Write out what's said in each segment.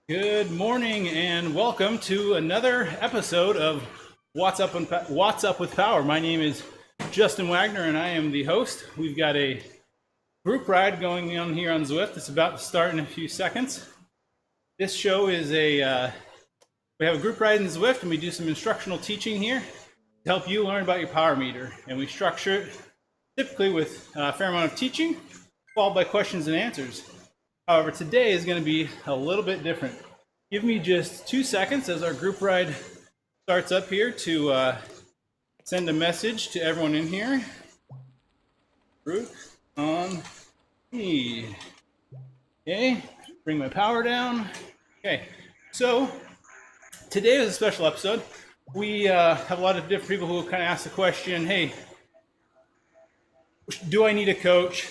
Good morning and welcome to another episode of What's Up with Power. My name is Justin Wagner and I am the host. We've got a group ride going on here on Zwift. It's about to start in a few seconds. This show is we have a group ride in Zwift and we do some instructional teaching here to help you learn about your power meter. And we structure it typically with a fair amount of teaching followed by questions and answers. However, today is going to be a little bit different. Give me just 2 seconds as our group ride starts up here to send a message to everyone in here. Group on me. Okay, bring my power down. Okay, so today is a special episode. We have a lot of different people who kind of ask the question, hey, do I need a coach?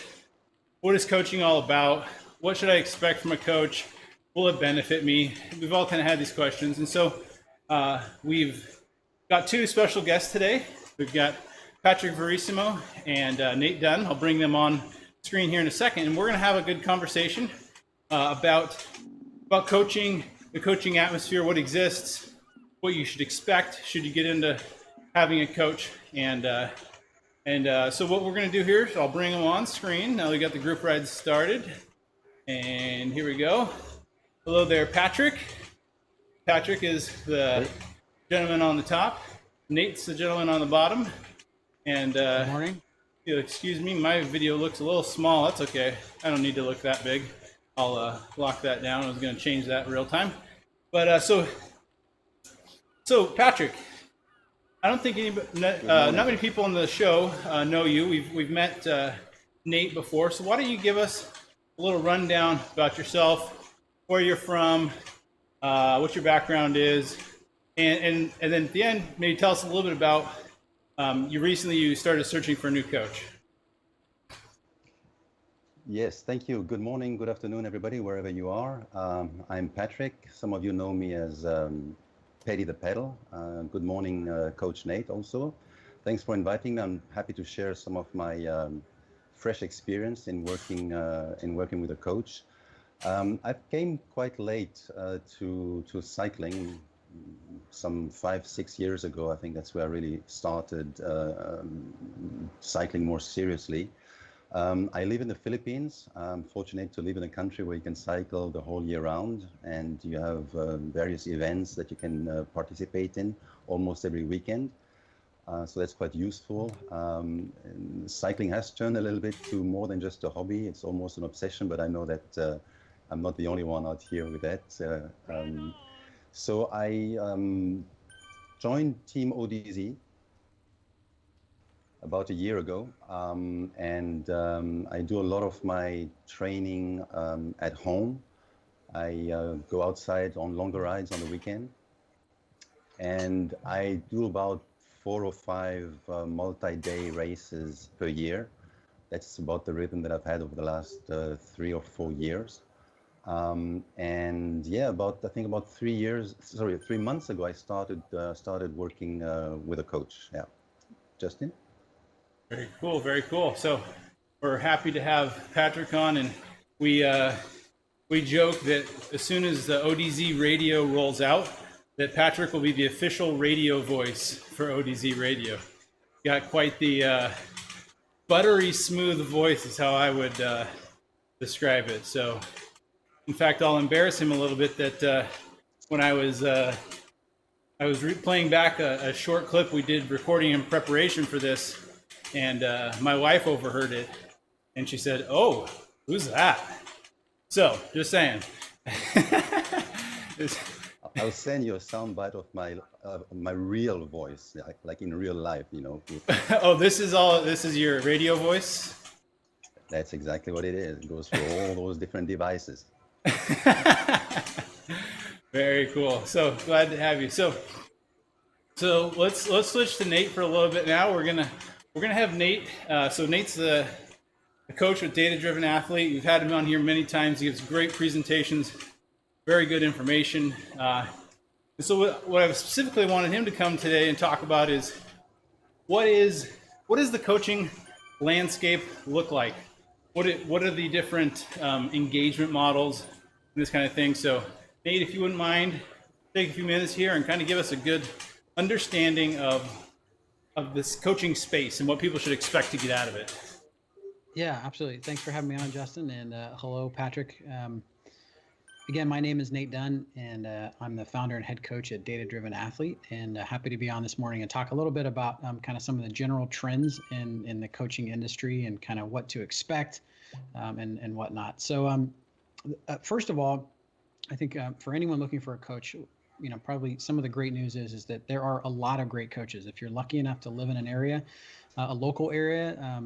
What is coaching all about? What should I expect from a coach? Will it benefit me? We've all kind of had these questions. And so we've got two special guests today. We've got Patrick Verissimo and Nate Dunn. I'll bring them on screen here in a second. And we're going to have a good conversation about coaching, the coaching atmosphere, what exists, what you should expect should you get into having a coach. And so what we're going to do here is I'll bring them on screen. Now we got the group ride started. And here we go. Hello there, Patrick. Patrick is the gentleman on the top. Nate's the gentleman on the bottom. And Good morning. Excuse me, my video looks a little small. That's okay. I don't need to look that big. I'll lock that down. I was going to change that in real time. But so Patrick, I don't think not many people on the show know you. We've met Nate before. So why don't you give us a little rundown about yourself, where you're from, what your background is, and then at the end, maybe tell us a little bit about you started searching for a new coach. Yes, thank you. Good morning, good afternoon, everybody, wherever you are. I'm Patrick. Some of you know me as Paddy the Pedal. Good morning, Coach Nate also. Thanks for inviting me. I'm happy to share some of my fresh experience in working with a coach. I came quite late to cycling some 5-6 years ago. I think that's where I really started cycling more seriously. I live in the Philippines. I'm fortunate to live in a country where you can cycle the whole year round, and you have various events that you can participate in almost every weekend. So that's quite useful. Cycling has turned a little bit to more than just a hobby. It's almost an obsession, but I know that I'm not the only one out here with that. So I joined Team ODZ about a year ago, and I do a lot of my training at home. I go outside on longer rides on the weekend, and I do about 4 or 5 multi-day races per year. That's about the rhythm that I've had over the last 3 or 4 years. And yeah, I think about 3 months ago, I started working with a coach. Yeah, Justin. Very cool, very cool. So we're happy to have Patrick on, and we joke that as soon as the ODZ radio rolls out, that Patrick will be the official radio voice for ODZ Radio. Got quite the buttery smooth voice is how I would describe it. So, in fact, I'll embarrass him a little bit that when I was playing back a short clip we did recording in preparation for this, and my wife overheard it, and she said, "Oh, who's that?" So, just saying. I'll send you a soundbite of my real voice, like in real life, you know. Oh, this is your radio voice? That's exactly what it is. It goes for all those different devices. Very cool. So glad to have you. So let's switch to Nate for a little bit now. We're gonna have Nate. So Nate's the coach with Data Driven Athlete. We've had him on here many times. He gives great presentations, very good information. And so what I specifically wanted him to come today and talk about is what does the coaching landscape look like? What are the different engagement models and this kind of thing? So Nate, if you wouldn't mind, take a few minutes here and kind of give us a good understanding of this coaching space and what people should expect to get out of it. Yeah, absolutely. Thanks for having me on, Justin. And hello, Patrick. Again, my name is Nate Dunn, and I'm the founder and head coach at Data Driven Athlete. And happy to be on this morning and talk a little bit about kind of some of the general trends in the coaching industry and kind of what to expect and whatnot. So, first of all, I think for anyone looking for a coach, probably some of the great news is that there are a lot of great coaches. If you're lucky enough to live in an area, a local area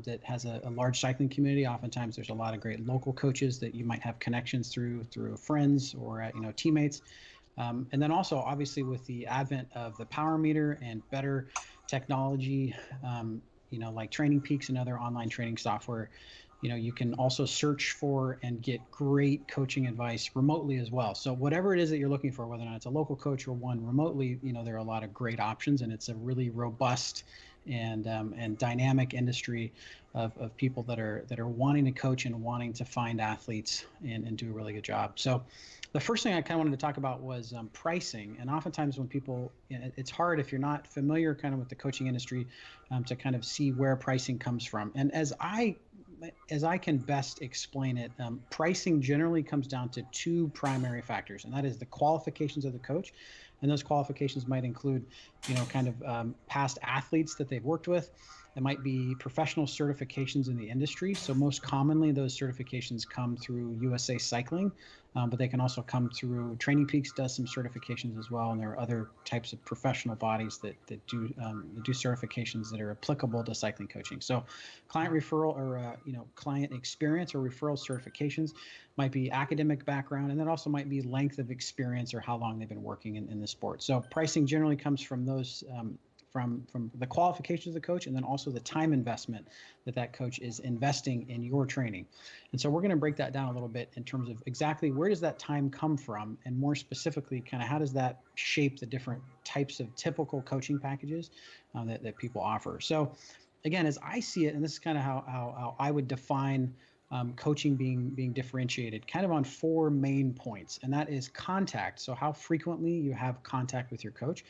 that has a large cycling community, oftentimes there's a lot of great local coaches that you might have connections through friends or teammates. And then also, obviously, with the advent of the power meter and better technology, like Training Peaks and other online training software, you can also search for and get great coaching advice remotely as well. So whatever it is that you're looking for, whether or not it's a local coach or one remotely, there are a lot of great options, and it's a really robust and dynamic industry of people that are wanting to coach and wanting to find athletes and do a really good job. So the first thing I kind of wanted to talk about was pricing. And oftentimes when people, it's hard if you're not familiar kind of with the coaching industry to kind of see where pricing comes from. And as I can best explain it, pricing generally comes down to two primary factors, and that is the qualifications of the coach. And those qualifications might include, past athletes that they've worked with. It might be professional certifications in the industry. So most commonly, those certifications come through USA Cycling, but they can also come through Training Peaks does some certifications as well, and there are other types of professional bodies that do certifications that are applicable to cycling coaching. So client referral or client experience or referral certifications might be academic background, and that also might be length of experience or how long they've been working in the sport. So pricing generally comes from those from the qualifications of the coach, and then also the time investment that coach is investing in your training. And so we're going to break that down a little bit in terms of exactly where does that time come from, and more specifically, kind of how does that shape the different types of typical coaching packages that people offer. So again, as I see it, and this is kind of how I would define coaching being differentiated kind of on four main points, and that is contact. So how frequently you have contact with your coach,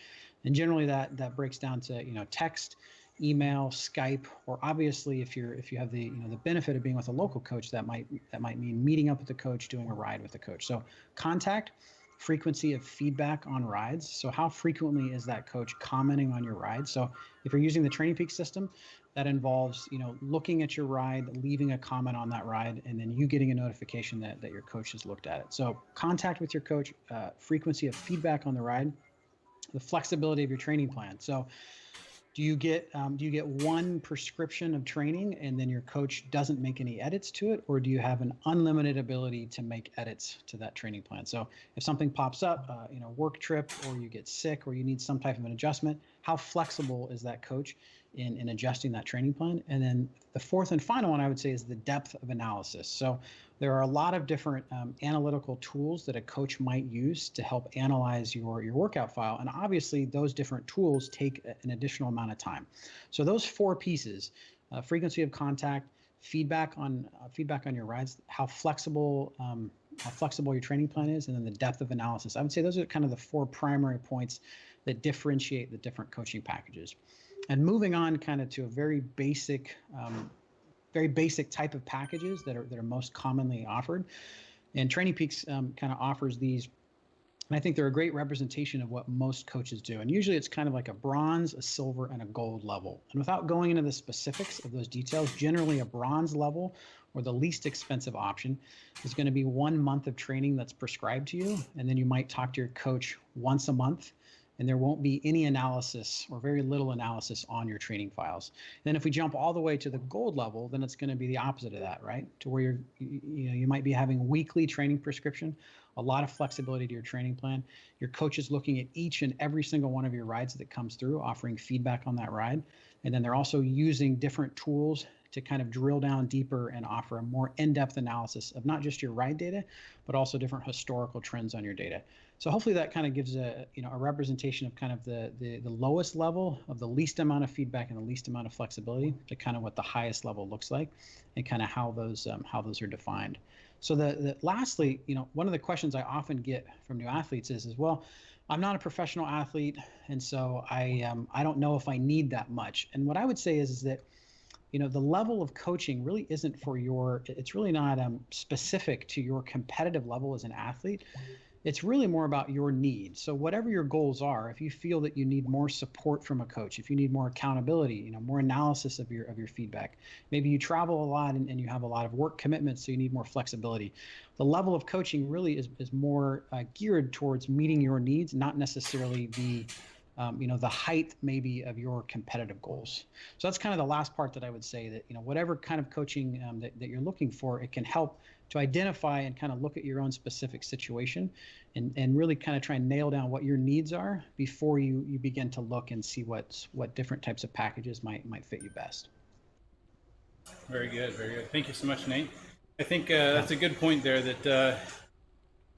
and generally that breaks down to text, email, Skype, or obviously if you have the the benefit of being with a local coach, that might mean meeting up with the coach, doing a ride with the coach. So contact, frequency of feedback on rides. So how frequently is that coach commenting on your ride? So if you're using the Training Peaks system, that involves looking at your ride, leaving a comment on that ride, and then you getting a notification that your coach has looked at it. So contact with your coach, frequency of feedback on the ride, the flexibility of your training plan. So do you get one prescription of training and then your coach doesn't make any edits to it, or do you have an unlimited ability to make edits to that training plan? So if something pops up, work trip, or you get sick, or you need some type of an adjustment, how flexible is that coach in adjusting that training plan? And then the fourth and final one I would say is the depth of analysis. So there are a lot of different analytical tools that a coach might use to help analyze your workout file. And obviously those different tools take an additional amount of time. So those four pieces, frequency of contact, feedback on your rides, how flexible your training plan is, and then the depth of analysis. I would say those are kind of the four primary points that differentiate the different coaching packages. And moving on kind of to a very basic type of packages that are most commonly offered. And Training Peaks kind of offers these, and I think they're a great representation of what most coaches do. And usually it's kind of like a bronze, a silver, and a gold level. And without going into the specifics of those details, generally a bronze level, or the least expensive option, is going to be 1 month of training that's prescribed to you. And then you might talk to your coach once a month, and there won't be any analysis or very little analysis on your training files. And then if we jump all the way to the gold level, then it's going to be the opposite of that, right? To where you might be having weekly training prescription, a lot of flexibility to your training plan. Your coach is looking at each and every single one of your rides that comes through, offering feedback on that ride. And then they're also using different tools to kind of drill down deeper and offer a more in-depth analysis of not just your ride data, but also different historical trends on your data. So hopefully that kind of gives a representation of kind of the lowest level of the least amount of feedback and the least amount of flexibility to kind of what the highest level looks like, and kind of how those are defined. So lastly, one of the questions I often get from new athletes is, well, I'm not a professional athlete, and so I don't know if I need that much. And what I would say is that the level of coaching really isn't it's really not specific to your competitive level as an athlete. It's really more about your needs. So whatever your goals are, if you feel that you need more support from a coach, if you need more accountability, more analysis of your feedback, maybe you travel a lot and you have a lot of work commitments, so you need more flexibility. The level of coaching really is more geared towards meeting your needs, not necessarily the height maybe of your competitive goals. So that's kind of the last part that I would say, that whatever kind of coaching that you're looking for, it can help to identify and kind of look at your own specific situation and really kind of try and nail down what your needs are before you begin to look and see what different types of packages might fit you best. Very good, very good. Thank you so much, Nate. I think that's a good point there, that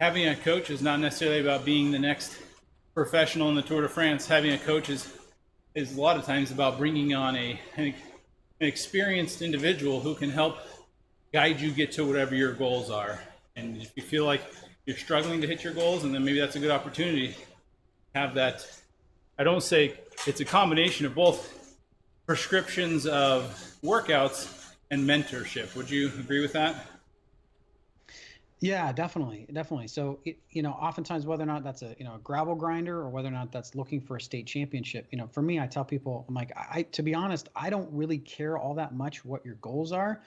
having a coach is not necessarily about being the next professional in the Tour de France. Having a coach is a lot of times about bringing on an experienced individual who can help guide you get to whatever your goals are. And if you feel like you're struggling to hit your goals, and then maybe that's a good opportunity to have that. I don't say it's a combination of both prescriptions of workouts and mentorship. Would you agree with that? Yeah, definitely. So, oftentimes, whether or not that's a gravel grinder or whether or not that's looking for a state championship, for me, I tell people, I'm like, to be honest, I don't really care all that much what your goals are.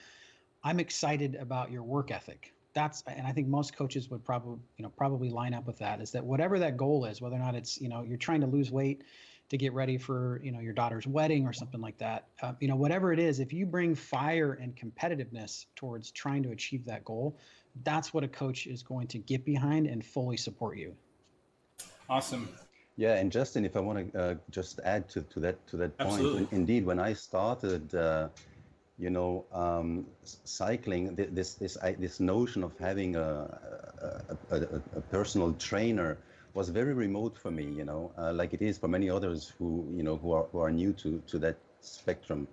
I'm excited about your work ethic. And I think most coaches would probably line up with that, is that whatever that goal is, whether or not it's, you're trying to lose weight to get ready for, your daughter's wedding or something like that, whatever it is, if you bring fire and competitiveness towards trying to achieve that goal, that's what a coach is going to get behind and fully support you. Awesome. Yeah, and Justin, if I want to just add to that point, Absolutely. Indeed, when I started, cycling, this notion of having a personal trainer was very remote for me, like it is for many others who are new to that spectrum.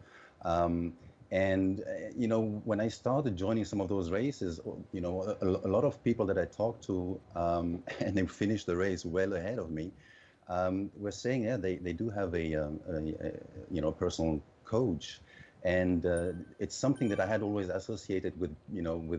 When I started joining some of those races, a lot of people that I talked to, and they finished the race well ahead of me, were saying, yeah, they do have a personal coach. And it's something that I had always associated with,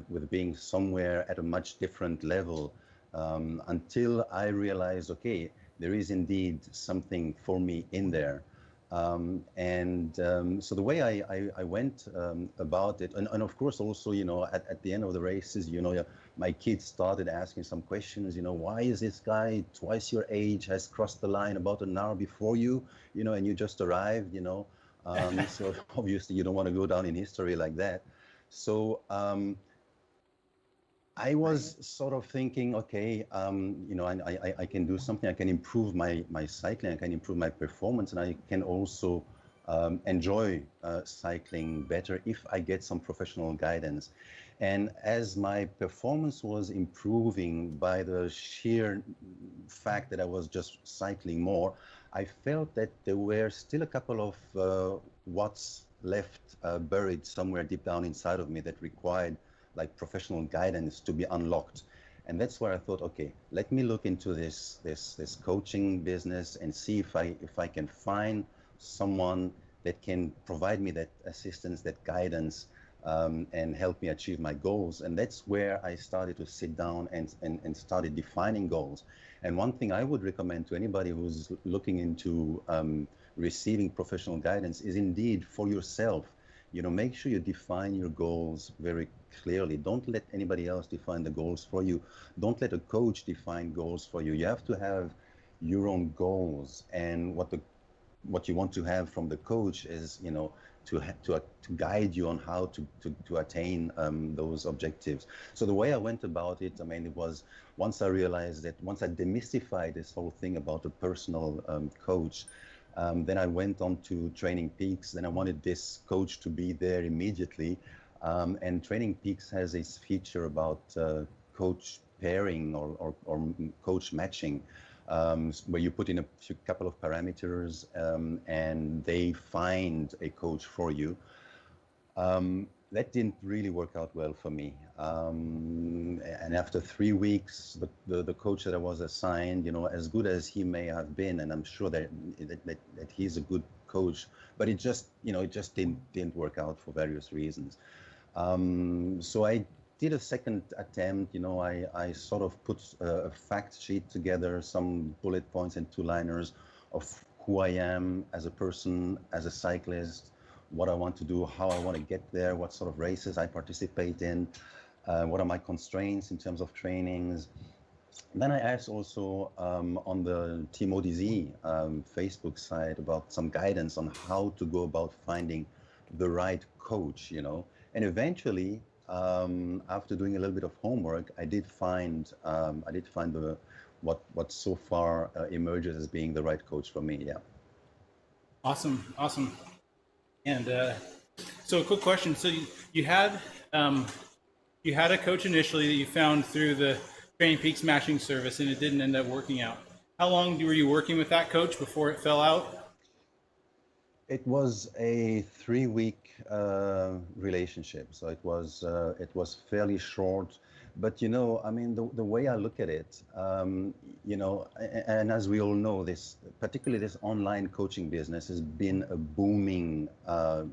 with being somewhere at a much different level, until I realized, okay, there is indeed something for me in there. So the way I went about it, and of course also, at the end of the races, my kids started asking some questions, why is this guy twice your age, has crossed the line about an hour before you, and you just arrived, so obviously you don't want to go down in history like that. So I was sort of thinking, okay, I can do something. I can improve my cycling. I can improve my performance, and I can also enjoy cycling better if I get some professional guidance. And as my performance was improving by the sheer fact that I was just cycling more, I felt that there were still a couple of watts left buried somewhere deep down inside of me that required like professional guidance to be unlocked. And that's where I thought, okay, let me look into this coaching business and see if I can find someone that can provide me that assistance, that guidance, and help me achieve my goals. And that's where I started to sit down and started defining goals. And one thing I would recommend to anybody who's looking into receiving professional guidance is indeed for yourself. Make sure you define your goals very clearly. Don't let anybody else define the goals for you. Don't let a coach define goals for you. You have to have your own goals, and what you want to have from the coach is, to guide you on how to attain those objectives. So the way I went about it, it was once I realized that, once I demystified this whole thing about a personal coach, then I went on to Training Peaks. Then I wanted this coach to be there immediately. And Training Peaks has this feature about coach pairing or coach matching, where you put in a couple of parameters and they find a coach for you. that didn't really work out well for me. And after 3 weeks, the coach that I was assigned, as good as he may have been, and I'm sure that he's a good coach, but it just didn't work out for various reasons. So I did a second attempt. I sort of put a fact sheet together, some bullet points and two-liners of who I am as a person, as a cyclist, what I want to do, how I want to get there, what sort of races I participate in, what are my constraints in terms of trainings. Then I asked also on the Team ODZ Facebook site about some guidance on how to go about finding the right coach, And eventually, after doing a little bit of homework, I did find what so far emerges as being the right coach for me. Yeah. Awesome. And so a quick question. So you had a coach initially that you found through the Training Peaks matching service, and it didn't end up working out. How long were you working with that coach before it fell out? It was a 3-week relationship, so it was fairly short. But the way I look at it, and as we all know, particularly this online coaching business has been a booming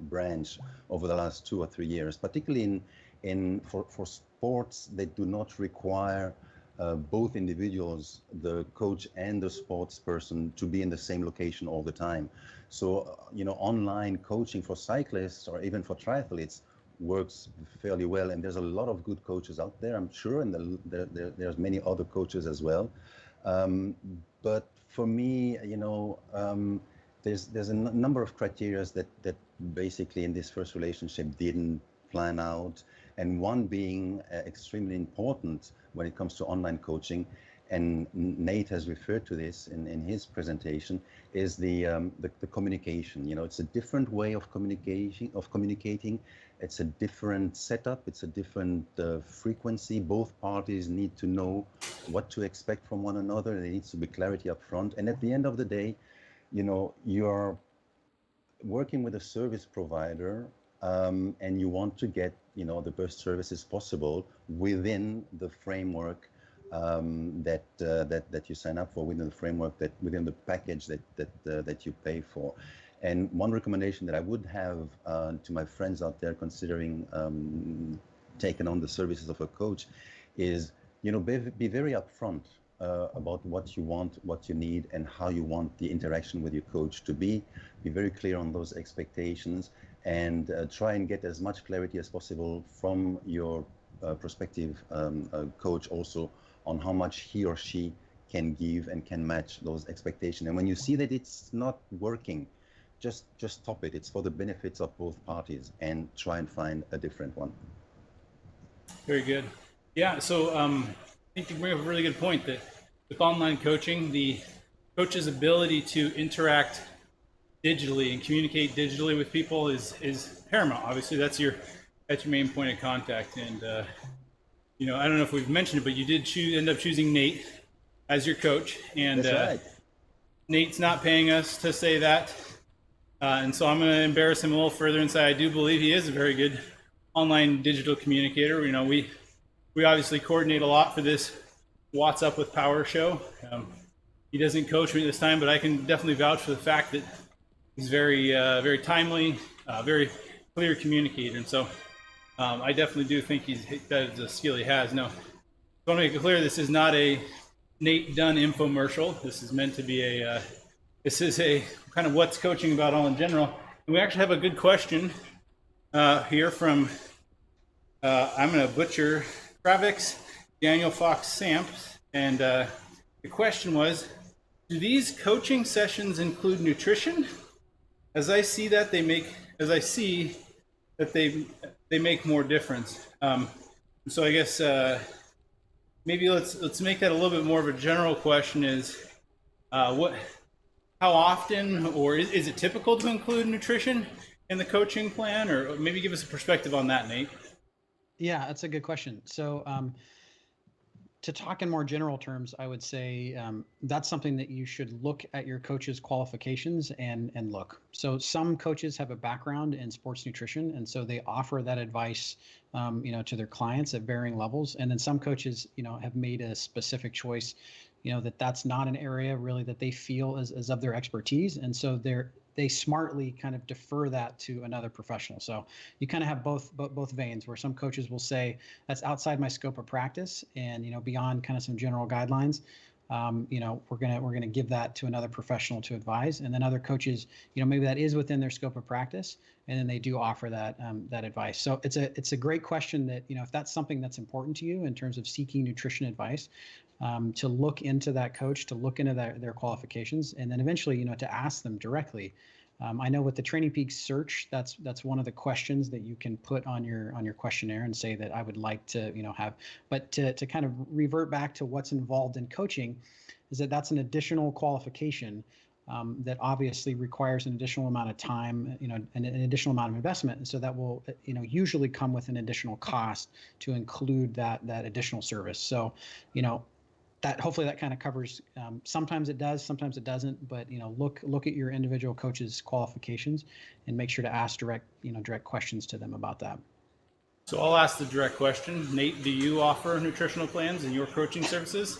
branch over the last 2 or 3 years, particularly for sports that do not require both individuals, the coach and the sports person, to be in the same location all the time. So, online coaching for cyclists or even for triathletes works fairly well. And there's a lot of good coaches out there, I'm sure, and there's many other coaches as well. But for me, there's a number of criteria that basically in this first relationship didn't plan out. And one being extremely important when it comes to online coaching, and Nate has referred to this in his presentation, is the communication. It's a different way of communicating. It's a different setup. It's a different frequency. Both parties need to know what to expect from one another. There needs to be clarity up front. And at the end of the day, you're working with a service provider, and you want to get the best services possible within the framework that you sign up for, within the framework within the package that you pay for. And one recommendation that I would have to my friends out there considering taking on the services of a coach is, be very upfront about what you want, what you need, and how you want the interaction with your coach to be. Be very clear on those expectations, and try and get as much clarity as possible from your prospective coach also on how much he or she can give and can match those expectations. And when you see that it's not working, just stop it. It's for the benefits of both parties, and try and find a different one. Very good. Yeah, so I think you bring up a really good point that with online coaching, the coach's ability to interact digitally and communicate digitally with people is paramount. Obviously, that's your main point of contact. And I don't know if we've mentioned it, but you did end up choosing Nate as your coach. And That's right. Nate's not paying us to say that. And so I'm going to embarrass him a little further and say I do believe he is a very good online digital communicator. We obviously coordinate a lot for this What's Up with Power show. He doesn't coach me this time, but I can definitely vouch for the fact that he's very, very timely, very clear communicator. And so I definitely do think that is a skill he has. Now, I want to make it clear, this is not a Nate Dunn infomercial. This is meant to be a kind of what's coaching about all in general. And we actually have a good question here from, I'm going to butcher, Kravix Daniel Fox Samps. And the question was, do these coaching sessions include nutrition? As I see that they make more difference. So I guess maybe let's make that a little bit more of a general question. Is how often, or is it typical to include nutrition in the coaching plan, or maybe give us a perspective on that, Nate? Yeah, that's a good question. So to talk in more general terms, I would say that's something that you should look at your coach's qualifications and look. So some coaches have a background in sports nutrition, and so they offer that advice, to their clients at varying levels. And then some coaches, have made a specific choice, that's not an area really that they feel is of their expertise, and so they smartly kind of defer that to another professional. So you kind of have both veins, where some coaches will say that's outside my scope of practice, and beyond kind of some general guidelines, we're gonna give that to another professional to advise. And then other coaches, maybe that is within their scope of practice, and then they do offer that advice. So it's a great question that, if that's something that's important to you in terms of seeking nutrition advice, to look into that coach, to look into their qualifications, and then eventually, to ask them directly. I know with the Training Peaks search, that's one of the questions that you can put on your questionnaire and say that I would like to, have. But to kind of revert back to what's involved in coaching, is that's an additional qualification that obviously requires an additional amount of time, an additional amount of investment, and so that will, usually come with an additional cost to include that additional service. So, that hopefully that kind of covers. Sometimes it does, sometimes it doesn't. But look at your individual coach's qualifications and make sure to ask direct questions to them about that. So I'll ask the direct question. Nate, do you offer nutritional plans in your coaching services?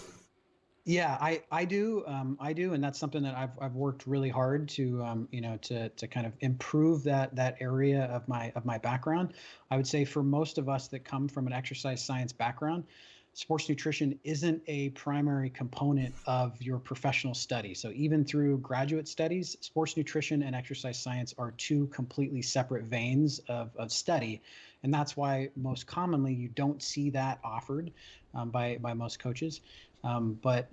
Yeah, I do, and that's something that I've worked really hard to to kind of improve that area of my background. I would say for most of us that come from an exercise science background, sports nutrition isn't a primary component of your professional study. So even through graduate studies, sports nutrition and exercise science are two completely separate veins of study. And that's why most commonly you don't see that offered by most coaches. But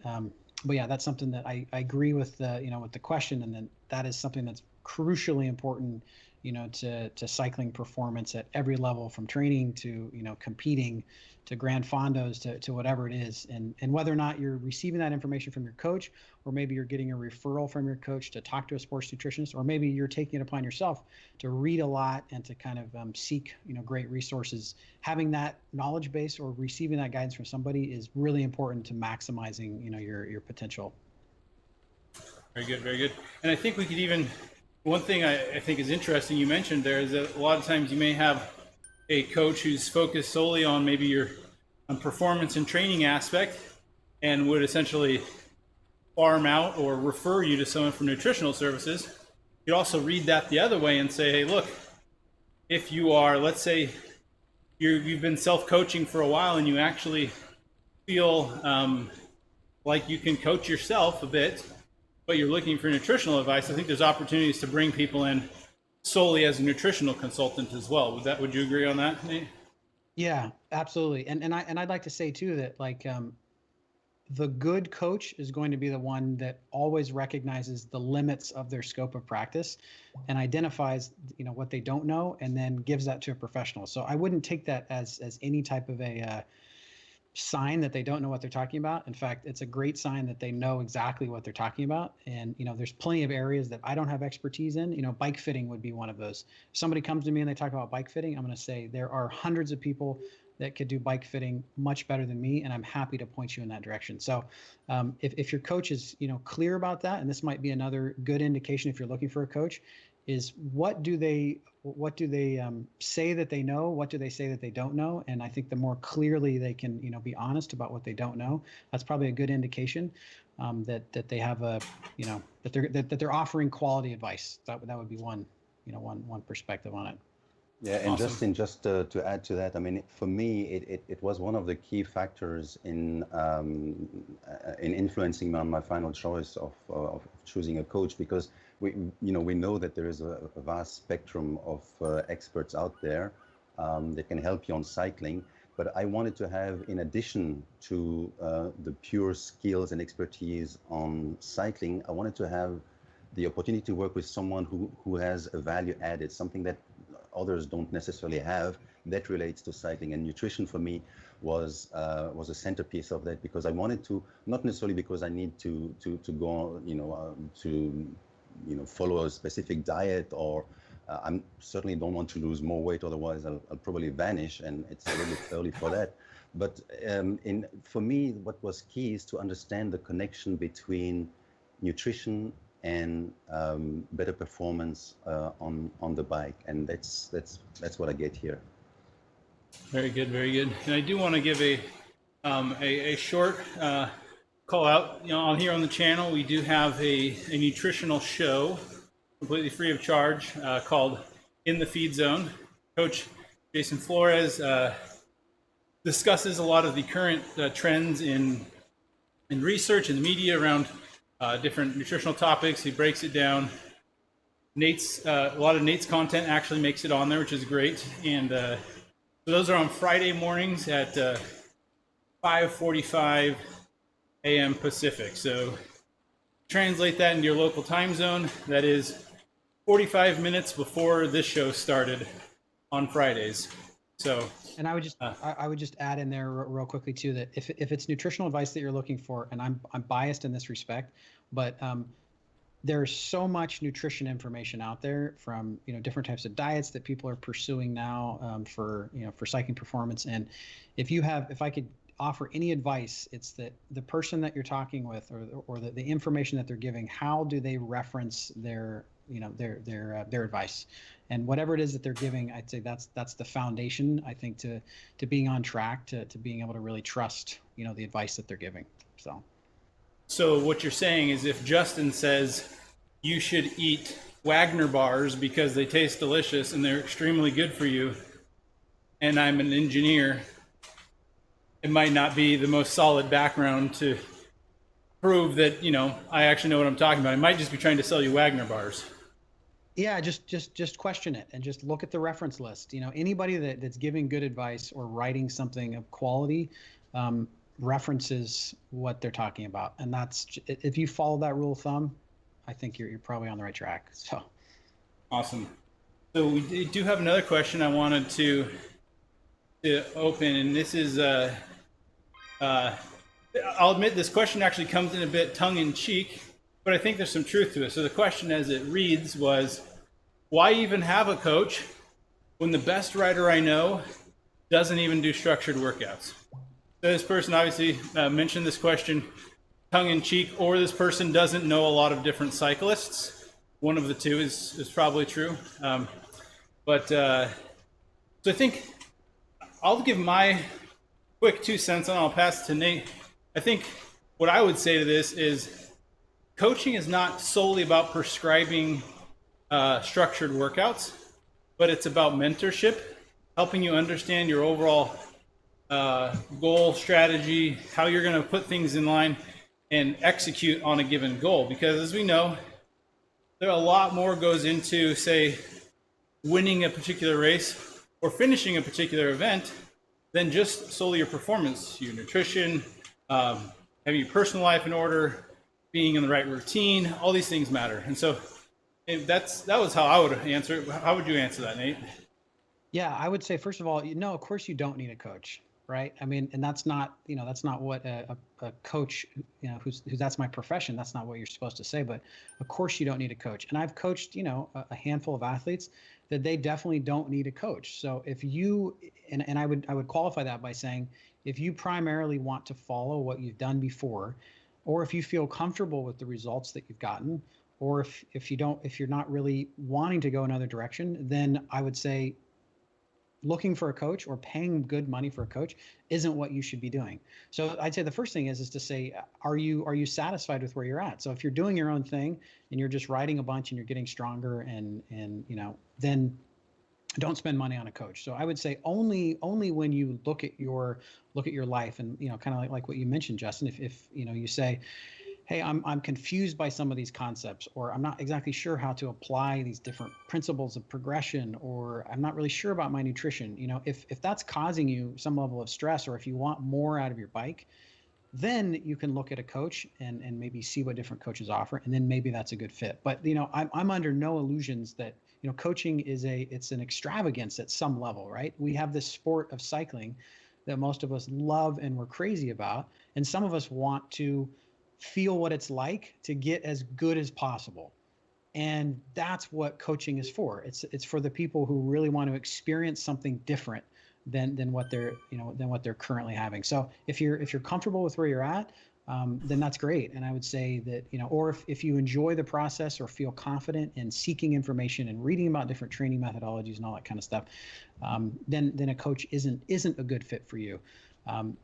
yeah, that's something that I agree with with the question, and then that is something that's crucially important, to cycling performance at every level, from training to competing, to grand fondos, to whatever it is, and whether or not you're receiving that information from your coach, or maybe you're getting a referral from your coach to talk to a sports nutritionist, or maybe you're taking it upon yourself to read a lot and to kind of seek great resources. Having that knowledge base or receiving that guidance from somebody is really important to maximizing your potential. Very good, very good. And I think we could even, one thing I think is interesting you mentioned there is that a lot of times you may have a coach who's focused solely on maybe your performance and training aspect, and would essentially farm out or refer you to someone for nutritional services. You'd also read that the other way and say, hey, look, if you are, let's say you've been self-coaching for a while and you actually feel like you can coach yourself a bit, but you're looking for nutritional advice, I think there's opportunities to bring people in solely as a nutritional consultant as well. Would you agree on that, Nate? Yeah, absolutely. And I'd like to say too that the good coach is going to be the one that always recognizes the limits of their scope of practice and identifies what they don't know, and then gives that to a professional. So I wouldn't take that as any type of a sign that they don't know what they're talking about. In fact, it's a great sign that they know exactly what they're talking about. And there's plenty of areas that I don't have expertise in. Bike fitting would be one of those. If somebody comes to me and they talk about bike fitting, I'm going to say there are hundreds of people that could do bike fitting much better than me, and I'm happy to point you in that direction. So if your coach is clear about that, and this might be another good indication if you're looking for a coach, is what do they say that they know? What do they say that they don't know? And I think the more clearly they can be honest about what they don't know, that's probably a good indication that they have a that they're offering quality advice. That would be one perspective on it. Yeah, and Awesome. just to add to that, I mean, for me, it was one of the key factors in influencing my final choice of choosing a coach, because we know that there is a vast spectrum of experts out there that can help you on cycling. But I wanted to have, in addition to the pure skills and expertise on cycling, I wanted to have the opportunity to work with someone who has a value added, something that others don't necessarily have, that relates to cycling. And nutrition for me was a centerpiece of that, because I wanted to, not necessarily because I need to go follow a specific diet, or I certainly don't want to lose more weight, otherwise I'll probably vanish, and it's a little bit early for that. But for me, what was key is to understand the connection between nutrition and better performance on the bike, and that's what I get here. Very good, very good. And I do want to give a short call out. You know, on here on the channel, we do have a nutritional show, completely free of charge, called In the Feed Zone. Coach Jason Flores discusses a lot of the current trends in research and the media around different nutritional topics. He breaks it down. A lot of Nate's content actually makes it on there, which is great. And so those are on Friday mornings at 5:45 a.m. Pacific. So translate that into your local time zone. That is 45 minutes before this show started on Fridays. So, and I would just add in there real quickly too, that if it's nutritional advice that you're looking for, and I'm biased in this respect, but there's so much nutrition information out there from, you know, different types of diets that people are pursuing now for cycling performance. And if I could offer any advice, it's that the person that you're talking with, or the information that they're giving, how do they reference their advice, and whatever it is that they're giving, I'd say that's the foundation, I think, to being on track, to being able to really trust, you know, the advice that they're giving. So what you're saying is, if Justin says you should eat Wagner bars because they taste delicious and they're extremely good for you, and I'm an engineer, it might not be the most solid background to prove that, you know, I actually know what I'm talking about. I might just be trying to sell you Wagner bars. Yeah, just question it and just look at the reference list. You know, anybody that's giving good advice or writing something of quality references what they're talking about, and that's, if you follow that rule of thumb, I think you're probably on the right track. So awesome. So we do have another question I wanted to open, and this is I'll admit this question actually comes in a bit tongue-in-cheek, but I think there's some truth to it. So the question as it reads was, why even have a coach when the best rider I know doesn't even do structured workouts? So this person obviously mentioned this question tongue-in-cheek, or this person doesn't know a lot of different cyclists. One of the two is probably true. So I think I'll give my quick 2 cents and I'll pass it to Nate. I think what I would say to this is, coaching is not solely about prescribing structured workouts, but it's about mentorship, helping you understand your overall goal, strategy, how you're going to put things in line and execute on a given goal. Because as we know, there a lot more goes into, say, winning a particular race or finishing a particular event than just solely your performance, your nutrition, having your personal life in order, being in the right routine. All these things matter. And so that was how I would answer it. How would you answer that, Nate? Yeah, I would say, first of all, of course you don't need a coach, right? I mean, and that's not what a coach, who's that's my profession. That's not what you're supposed to say, but of course you don't need a coach. And I've coached, a handful of athletes that they definitely don't need a coach. So if you, and I would qualify that by saying, if you primarily want to follow what you've done before, or if you feel comfortable with the results that you've gotten, or if you're not really wanting to go another direction, then I would say looking for a coach or paying good money for a coach isn't what you should be doing. So I'd say the first thing is to say, are you satisfied with where you're at? So if you're doing your own thing and you're just riding a bunch and you're getting stronger and then don't spend money on a coach. So I would say only when you look at your life and, kind of like what you mentioned, Justin, if you say, hey, I'm confused by some of these concepts, or I'm not exactly sure how to apply these different principles of progression, or I'm not really sure about my nutrition. If that's causing you some level of stress, or if you want more out of your bike, then you can look at a coach and maybe see what different coaches offer, and then maybe that's a good fit. But I'm under no illusions that coaching it's an extravagance at some level, right? We have this sport of cycling that most of us love and we're crazy about, and some of us want to feel what it's like to get as good as possible. And that's what coaching is for. It's for the people who really want to experience something different than what they're than what they're currently having. So if you're comfortable with where you're at, then that's great. And I would say that, or if you enjoy the process or feel confident in seeking information and reading about different training methodologies and all that kind of stuff, then a coach isn't a good fit for you.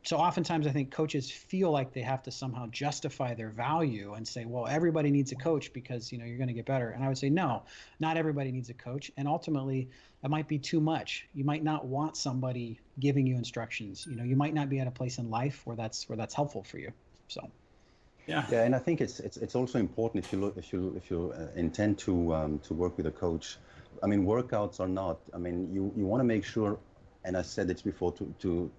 So oftentimes I think coaches feel like they have to somehow justify their value and say, well, everybody needs a coach because, you're going to get better. And I would say, no, not everybody needs a coach. And ultimately it might be too much. You might not want somebody giving you instructions. You might not be at a place in life where that's helpful for you. So. Yeah, and I think it's also important if you intend to work with a coach. I mean, workouts or not, I mean, you want to make sure, and I said this before, to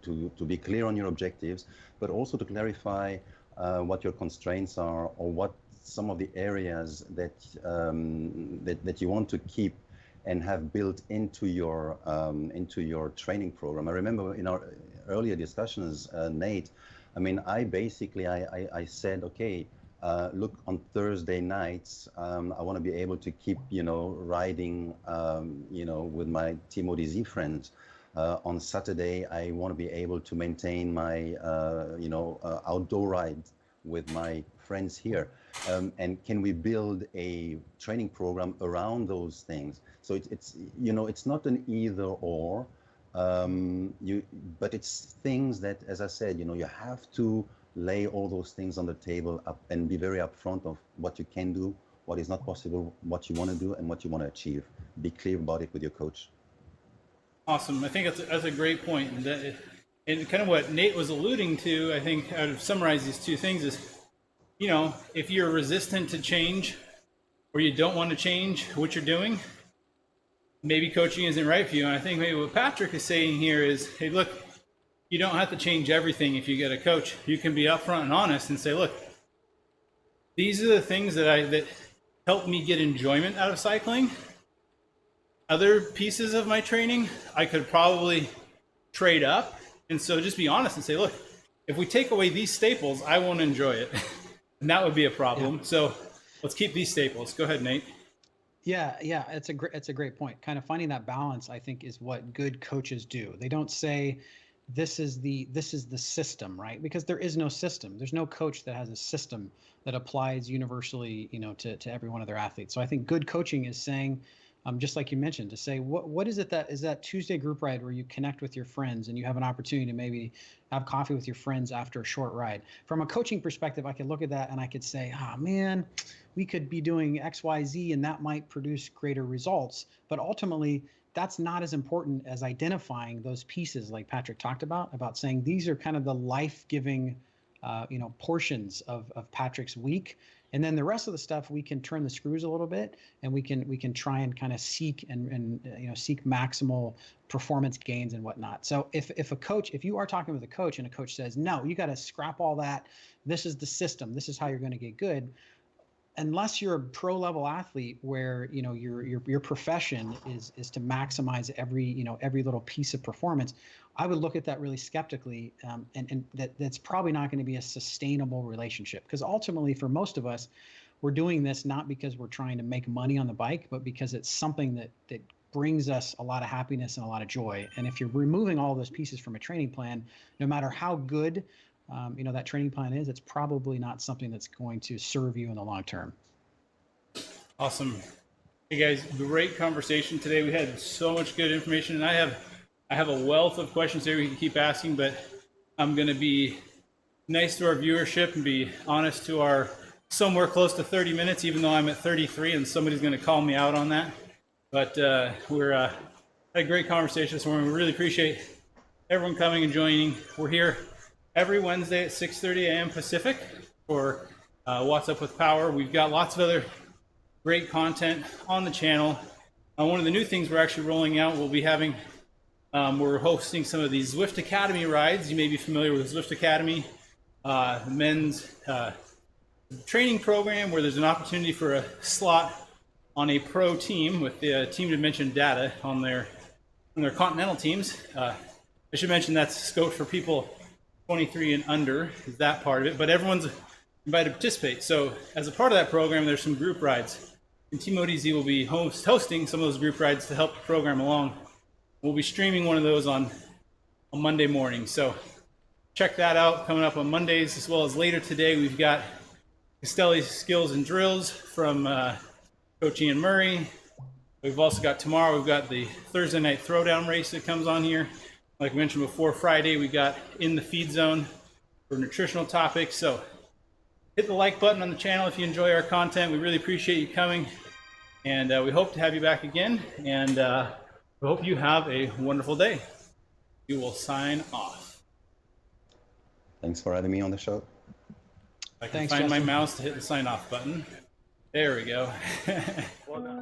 be clear on your objectives, but also to clarify what your constraints are, or what some of the areas that you want to keep and have built into your training program. I remember in our earlier discussions, Nate, I mean, I said, okay, look, on Thursday nights, I want to be able to keep, riding, with my Team ODZ friends. On Saturday, I want to be able to maintain my, outdoor ride with my friends here. And can we build a training program around those things? So it's not an either or. But it's things that, as I said, you have to lay all those things on the table up and be very upfront of what you can do, what is not possible, what you want to do, and what you want to achieve. Be clear about it with your coach. Awesome. I think that's a great point. And kind of what Nate was alluding to, I think I would summarize these two things is, if you're resistant to change or you don't want to change what you're doing, maybe coaching isn't right for you. And I think maybe what Patrick is saying here is, hey, look, you don't have to change everything if you get a coach. You can be upfront and honest and say, look, these are the things that help me get enjoyment out of cycling. Other pieces of my training, I could probably trade up. And so just be honest and say, look, if we take away these staples, I won't enjoy it. And that would be a problem. Yeah. So let's keep these staples. Go ahead, Nate. Yeah, it's a great point. Kind of finding that balance, I think, is what good coaches do. They don't say this is the system, right? Because there is no system. There's no coach that has a system that applies universally, to every one of their athletes. So I think good coaching is saying, just like you mentioned, to say what is it that is that Tuesday group ride where you connect with your friends and you have an opportunity to maybe have coffee with your friends after a short ride. From a coaching perspective, I could look at that and I could say, man, we could be doing X, Y, Z, and that might produce greater results. But ultimately, that's not as important as identifying those pieces like Patrick talked about saying these are kind of the life-giving, portions of Patrick's week. And then the rest of the stuff, we can turn the screws a little bit, and we can try and kind of seek and seek maximal performance gains and whatnot. So if you are talking with a coach and a coach says, no, you got to scrap all that, this is the system, this is how you're going to get good. Unless you're a pro level athlete where your profession is to maximize every little piece of performance, I would look at that really skeptically, and that's probably not going to be a sustainable relationship, because ultimately for most of us, we're doing this not because we're trying to make money on the bike, but because it's something that brings us a lot of happiness and a lot of joy. And if you're removing all those pieces from a training plan, no matter how good that training plan is, it's probably not something that's going to serve you in the long term. Awesome. Hey guys, great conversation today. We had so much good information, and I have a wealth of questions here we can keep asking, but I'm going to be nice to our viewership and be honest to our somewhere close to 30 minutes, even though I'm at 33 and somebody's going to call me out on that. But we're had a great conversation this morning. We really appreciate everyone coming and joining. We're here every Wednesday at 6:30 a.m. Pacific for What's Up with Power. We've got lots of other great content on the channel. One of the new things we're actually rolling out, we'll be having, we're hosting some of these Zwift Academy rides. You may be familiar with Zwift Academy, the men's training program where there's an opportunity for a slot on a pro team with the Team Dimension data on their continental teams. I should mention that's scoped for people 23 and under, is that part of it, but everyone's invited to participate. So as a part of that program, there's some group rides, and Team ODZ will be hosting some of those group rides to help the program along. We'll be streaming one of those on on Monday morning. So check that out coming up on Mondays, as well as later today. We've got Castelli Skills and Drills from Coach Ian Murray. We've also got tomorrow, we've got the Thursday night throwdown race that comes on here. Like I mentioned before, Friday, we got In the Feed Zone for nutritional topics. So hit the like button on the channel if you enjoy our content. We really appreciate you coming. And we hope to have you back again. And we hope you have a wonderful day. We will sign off. Thanks for having me on the show. I can find my mouse to hit the sign off button. There we go. Well done.